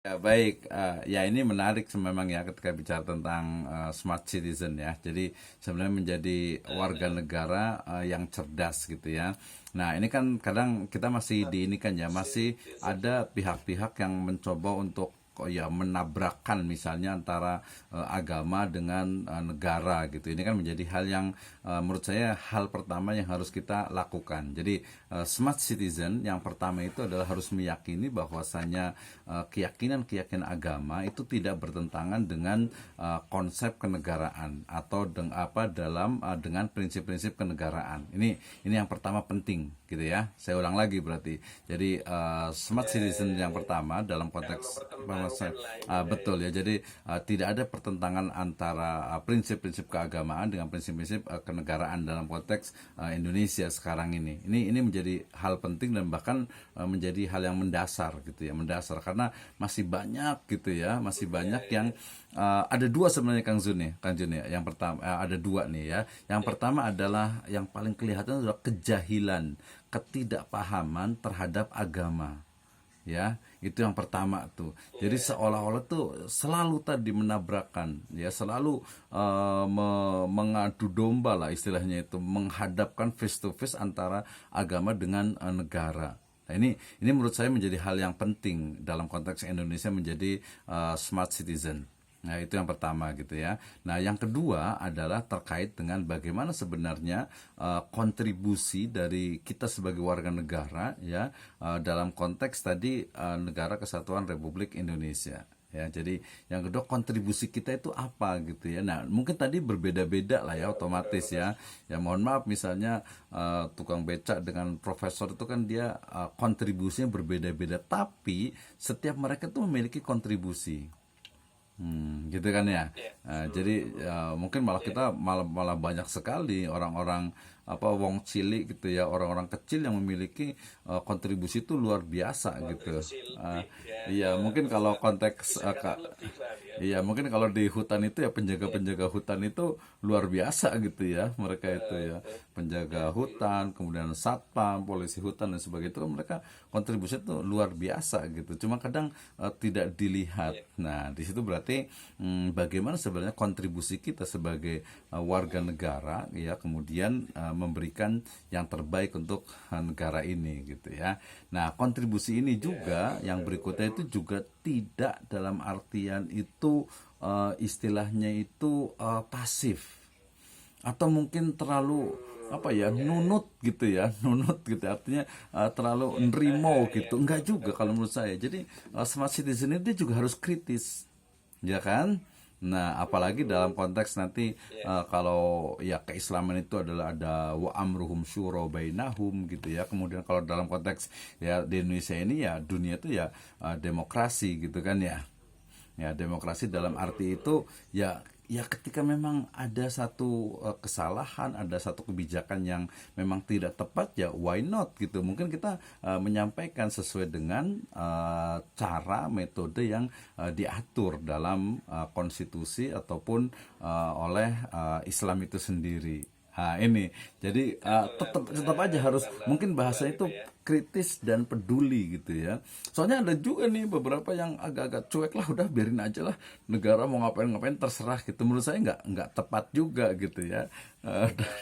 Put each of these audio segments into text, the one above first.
Ya, baik. Ya ini menarik memang ya ketika bicara tentang smart citizen ya. Jadi sebenarnya menjadi warga negara yang cerdas gitu ya. Nah ini kan kadang kita masih di ini kan ya, masih ada pihak-pihak yang mencoba untuk ya menabrakkan misalnya antara agama dengan negara gitu. Ini kan menjadi hal yang menurut saya hal pertama yang harus kita lakukan. Jadi smart citizen yang pertama itu adalah harus meyakini bahwasanya keyakinan-keyakinan agama itu tidak bertentangan dengan konsep kenegaraan atau dengan prinsip-prinsip kenegaraan. Ini yang pertama penting gitu ya. Saya ulang lagi berarti. Jadi smart Ya, citizen ya, yang ya. pertama dalam Nggak konteks mempertentangkan lah gitu ya. betul ya. Jadi tidak ada pertentangan antara prinsip-prinsip keagamaan dengan prinsip-prinsip kenegaraan dalam konteks Indonesia sekarang ini. Ini menjadi hal penting dan bahkan menjadi hal yang mendasar gitu ya, mendasar karena masih banyak gitu ya, masih Ya, banyak ya, yang ada dua sebenarnya Kang Jun ya. Yang pertama ada dua nih ya. Yang ya. pertama adalah yang paling kelihatan adalah kejahilan, ketidakpahaman terhadap agama ya. Itu yang pertama tuh, jadi Ya, seolah-olah tuh selalu tadi menabrakkan ya, selalu mengadu domba lah istilahnya, itu menghadapkan face to face antara agama dengan negara. Nah, ini menurut saya menjadi hal yang penting dalam konteks Indonesia menjadi smart citizen. Nah, itu yang pertama gitu ya. Nah, yang kedua adalah terkait dengan bagaimana sebenarnya kontribusi dari kita sebagai warga negara ya, dalam konteks tadi Negara Kesatuan Republik Indonesia. Ya, jadi yang kedua kontribusi kita itu apa gitu ya. Nah, mungkin tadi berbeda-beda lah ya betul, otomatis betul. ya. Ya mohon maaf misalnya tukang becak dengan profesor itu kan dia kontribusinya berbeda-beda, tapi setiap mereka tuh memiliki kontribusi. Gitu kan ya. Ya. Jadi mungkin malah Ya, kita malah malah banyak sekali orang-orang wong cilik gitu ya, orang-orang kecil yang memiliki kontribusi itu luar biasa gitu. kontribusi Eh, lebih ya iya, mungkin kalau konteks bisa dikatakan lebih lah ya. iya, mungkin kalau di hutan itu ya Ya, penjaga-penjaga hutan itu luar biasa gitu ya. Mereka itu ya betul. penjaga Ya, hutan, kemudian satpam, polisi hutan dan sebagainya itu kan mereka kontribusi itu luar biasa gitu. Cuma kadang tidak dilihat. ya, Nah, di situ berarti bagaimana sebenarnya kontribusi kita sebagai warga negara ya, kemudian memberikan yang terbaik untuk negara ini gitu ya. Nah, kontribusi ini ya, juga yang betul. berikutnya itu juga tidak dalam artian itu istilahnya itu pasif atau mungkin terlalu apa ya, Ya, ya, nunut gitu ya, nunut gitu artinya terlalu ya. nerimo Ya, gitu, enggak juga kalau menurut saya. Jadi smart citizen itu juga harus kritis ya kan. Nah, apalagi dalam konteks nanti ya, kalau ya keislaman itu adalah ada wa amruhum syuro bainahum gitu ya. Kemudian kalau dalam konteks ya di Indonesia ini ya dunia itu ya demokrasi gitu kan ya. Ya, demokrasi dalam arti itu ya, ya ketika memang ada satu kesalahan, ada satu kebijakan yang memang tidak tepat ya why not gitu. Mungkin kita menyampaikan sesuai dengan cara metode yang diatur dalam konstitusi ataupun oleh Islam itu sendiri. Nah, ini jadi betul, tetap tetap aja harus tanpa mungkin ubah bahasanya itu gitu ya. kritis dan peduli gitu ya. Soalnya ada juga nih beberapa yang agak-agak cuek lah, udah biarin aja lah, negara mau ngapain-ngapain terserah gitu. Menurut saya nggak tepat juga gitu ya.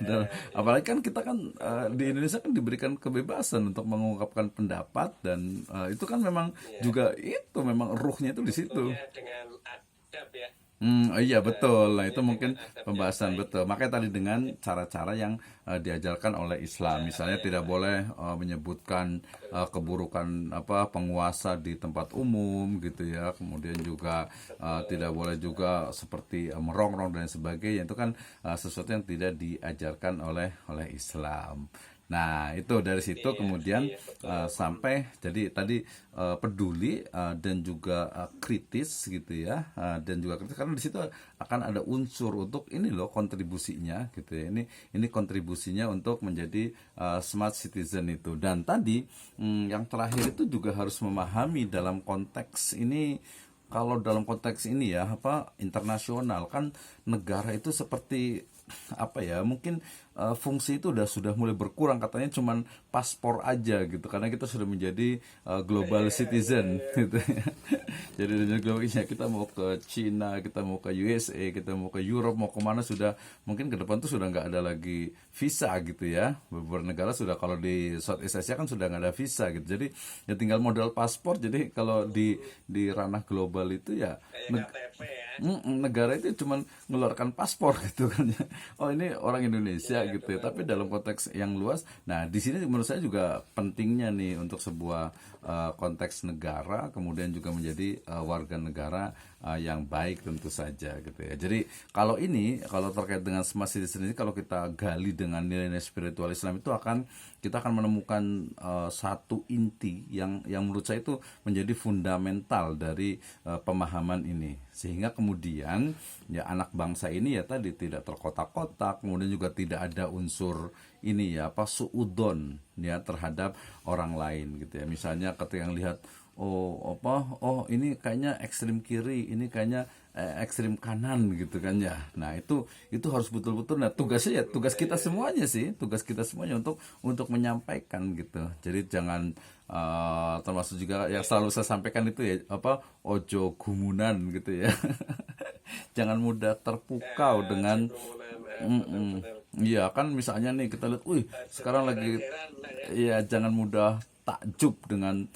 Dan apalagi kan kita kan di Indonesia kan diberikan kebebasan untuk mengungkapkan pendapat, dan itu kan memang Ya, juga itu memang ruhnya itu di situ. tentunya dengan adab ya. Oh iya betul. Nah itu Tentunya dengan mungkin adab yang pembahasan baik. betul. Makanya tadi dengan Ya, cara-cara yang diajarkan oleh Islam. cara Misalnya yang tidak baik. boleh menyebutkan Betul, keburukan penguasa di tempat umum gitu ya. Kemudian juga tidak betul, boleh juga seperti merongrong dan sebagainya. Itu kan sesuatu yang tidak diajarkan oleh Islam. Nah, itu dari situ iya, kemudian iya, betul. sampai jadi tadi peduli dan juga kritis gitu ya, dan juga kritis karena di situ akan ada unsur untuk ini loh kontribusinya gitu ya. Ini kontribusinya untuk menjadi smart citizen itu. Dan tadi yang terakhir itu juga harus memahami dalam konteks ini, kalau dalam konteks ini ya apa internasional kan, negara itu seperti apa ya, mungkin fungsi itu sudah mulai berkurang, katanya cuman paspor aja gitu, karena kita sudah menjadi global citizen gitu ya. Jadi dengan global ya, kita mau ke Cina, kita mau ke USA, kita mau ke Europe, mau kemana sudah mungkin ke depan tuh sudah nggak ada lagi visa gitu ya. Beberapa negara sudah, kalau di Southeast Asia kan sudah nggak ada visa gitu. Jadi ya tinggal modal paspor. Jadi kalau di ranah global itu ya Kayak KTP ya. negara itu cuma ngeluarkan paspor gitu kan ya. Oh ini orang Indonesia gitu ya. Tapi dalam konteks yang luas, nah di sini menurut saya juga pentingnya nih untuk sebuah konteks negara, kemudian juga menjadi warga negara yang baik tentu saja gitu ya. Jadi kalau terkait dengan smart citizen ini, kalau kita gali dengan nilai-nilai spiritual Islam itu kita akan menemukan satu inti yang menurut saya itu menjadi fundamental dari pemahaman ini, sehingga kemudian ya anak bangsa ini ya tadi tidak terkotak-kotak, kemudian juga tidak ada unsur ini ya suudon ya terhadap orang lain gitu ya. Misalnya ketika lihat ini kayaknya ekstrem kiri, ini kayaknya ekstrem kanan gitu kan ya. Nah itu harus betul-betul, nah tugas kita semuanya untuk menyampaikan gitu. Jadi jangan termasuk juga yang selalu saya sampaikan itu ya ojo gumunan gitu ya. Jangan mudah terpukau dengan iya kan, misalnya nih kita lihat, sekarang lagi ya jangan mudah takjub dengan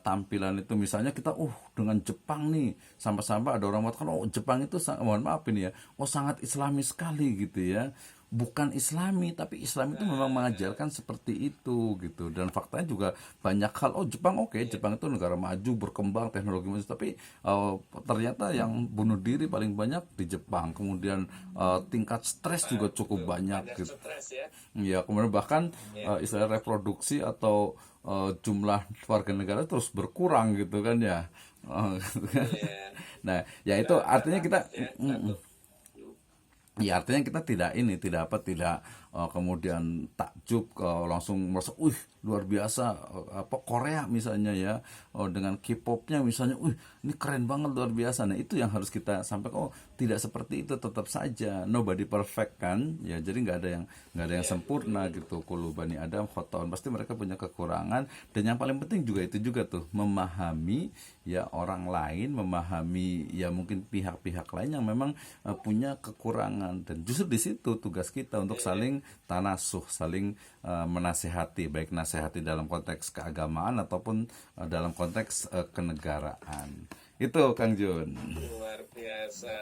tampilan itu. Misalnya kita dengan Jepang nih, sampai-sampai ada orang mengatakan Jepang itu mohon maaf ini ya, sangat islami sekali gitu ya. Bukan islami, tapi Islam itu memang mengajarkan seperti itu gitu. Dan faktanya juga banyak hal, Jepang Jepang itu negara maju, berkembang, teknologi maju, tapi ternyata yang bunuh diri paling banyak di Jepang. Kemudian tingkat stres juga cukup banyak gitu. Ya, kemudian bahkan istilah reproduksi atau jumlah warga negara terus berkurang gitu kan ya. Nah, ya itu artinya kita tidak kemudian takjub langsung merasa luar biasa, Korea misalnya ya, dengan K-popnya misalnya, ini keren banget, luar biasa. Nah itu yang harus kita sampaikan, tidak seperti itu, tetap saja nobody perfect kan ya. Jadi nggak ada yang sempurna gitu. Kullu bani Adam khoton, pasti mereka punya kekurangan. Dan yang paling penting juga itu juga tuh, memahami ya orang lain, memahami ya mungkin pihak-pihak lain yang memang punya kekurangan. Dan justru di situ tugas kita untuk saling tanasuh, saling menasehati, baik nasehati dalam konteks keagamaan ataupun dalam konteks kenegaraan. Itu Kang Jun. Luar biasa.